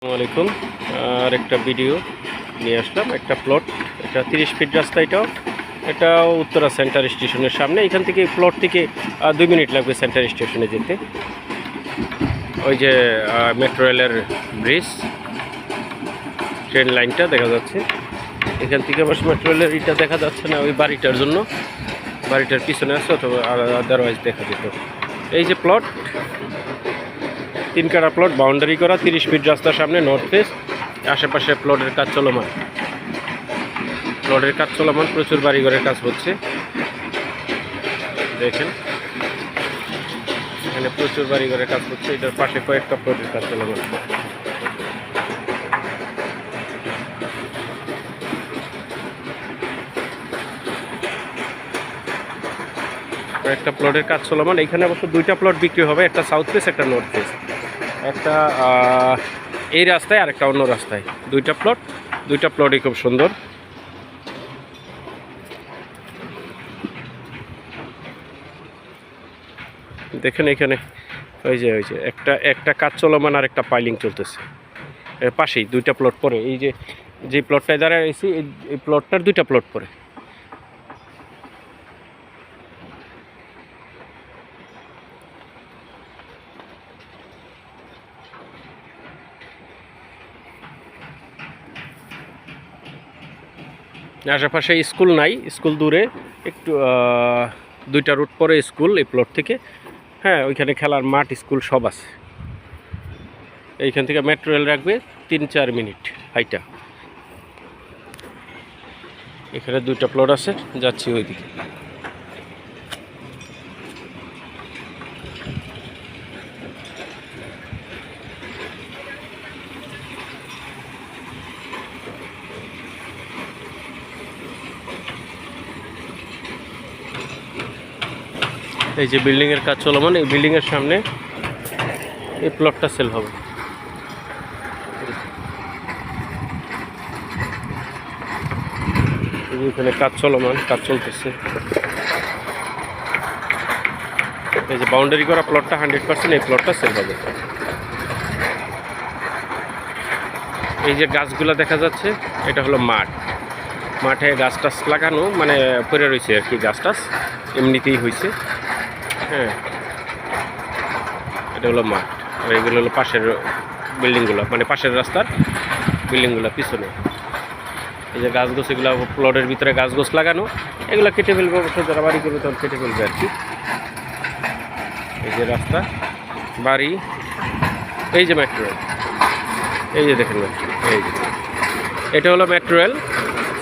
আসসালামু আলাইকুম। আর একটা ভিডিও নিয়ে আসলাম। একটা প্লট, এটা 30 ফিট রাস্তা। এটাও উত্তরা সেন্টার স্টেশনের সামনে। এখান থেকে প্লট থেকে 2 মিনিট লাগবে সেন্টার স্টেশনে যেতে। ওই যে মেট্রো রেলের ব্রিজ, ট্রেন লাইনটা দেখা যাচ্ছে। এখান থেকে অবশ্য মেট্রো রেলের ইটা দেখা যাচ্ছে না, ওই বাড়িটার জন্য। বাড়িটার পিছনে আছে, অথবা আদারওয়াইজ দেখা যেত। এই যে প্লট, 3 কাঠা প্লট, বাউন্ডারি করা, 30 ফিট রাস্তার সামনে, নর্থ ফেস। আশেপাশে প্লটের কাজ চলমান, প্রচুর বাড়িঘরের কাজ হচ্ছে। দেখেন এখানে প্রচুর বাড়িঘরের কাজ হচ্ছে। এটার পাশে কয়েকটা প্লটের কাজ চলমান। কয়েকটা প্লটের কাজ চলমান। এখানে অবশ্য 2টা প্লট বিক্রি হবে, একটা সাউথ ফেস, একটা নর্থ ফেস। একটা এই রাস্তায় আর একটা অন্য রাস্তায়। 2টা প্লটই খুব সুন্দর। দেখেন এখানে ওই যে একটা কাজ চলমান আর একটা পাইলিং চলতেছে। এর পাশেই 2টা প্লট পরে, এই যে প্লটটায় দাঁড়ায় রয়েছি, এই প্লটটার 2টা প্লট পরে। আশেপাশে স্কুল নাই, স্কুল দূরে একটু, 2টা রুট পরে স্কুল এই প্লট থেকে। হ্যাঁ, ওইখানে খেলার মাঠ, স্কুল সব আছে। এইখান থেকে মেট্রো রেল রাখবে 3-4 মিনিট হাইটা। এখানে 2টা প্লট আছে, যাচ্ছি ওইদিকে। এই যে বিল্ডিংয়ের কাজ চলমান, এই বিল্ডিংয়ের সামনে এই প্লটটা সেল হবে। এখানে কাজ চলমান, কাজ চলতেছে। এই যে বাউন্ডারি করা প্লটটা 100%, এই প্লটটা সেল হবে। এই যে গাছগুলো দেখা যাচ্ছে, এটা হলো মাঠে গাছ টাছ লাগানো, মানে পড়ে রয়েছে আর কি। গাছ টাছ এমনিতেই হয়েছে। হ্যাঁ, এটা হলো মাঠ। আর এইগুলো হলো পাশের বিল্ডিংগুলো, মানে পাশের রাস্তার বিল্ডিংগুলো পিছনে। এই যে গাছ গোছ, এগুলো প্লটের ভিতরে গাছ গোছ লাগানো, এগুলো কেটে ফেলবে অবশ্য, যারা বাড়ি করবে তখন কেটে ফেলবে আর কি। এই যে রাস্তা, বাড়ি, এই যে মেট্রো রেল, এই যে দেখেন মেট্রো, এই যে এটা হলো metro rail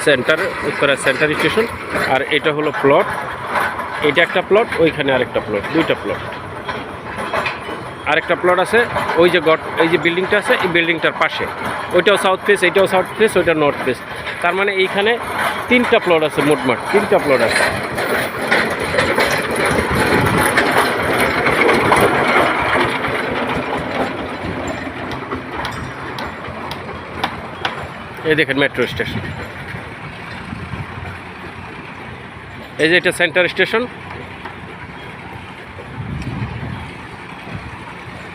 center, Uttara center station. আর এটা হলো প্লট, এটা একটা প্লট, ওইখানে আরেকটা প্লট, 2টা প্লট। আরেকটা প্লট আছে ওই যে এই যে বিল্ডিংটা আছে, এই বিল্ডিংটার পাশে। ওইটাও সাউথ ফেস, এইটাও সাউথ ফেস, ওইটা নর্থ ফেস। তার মানে এইখানে 3টা প্লট আছে, মোটমাট 3টা প্লট আছে। এই দেখেন মেট্রো স্টেশন, এই যে এটা সেন্টার স্টেশন।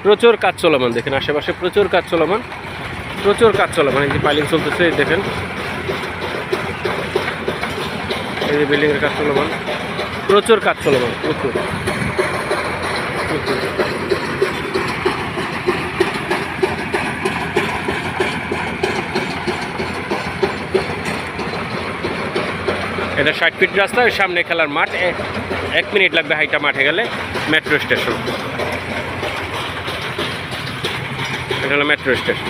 প্রচুর কাজ চলমান, দেখেন আশেপাশে প্রচুর কাজ চলমান। এই যে পাইলিং চলতেছে, দেখেন এই যে বিল্ডিংয়ের কাজ চলমান, প্রচুর কাজ চলমান, প্রচুর। এটা 60 ফিট রাস্তা, ওই সামনে খেলার মাঠ। 1 মিনিট লাগবে হাইটা মাঠে গেলে মেট্রো স্টেশন। এটা হলো মেট্রো স্টেশন।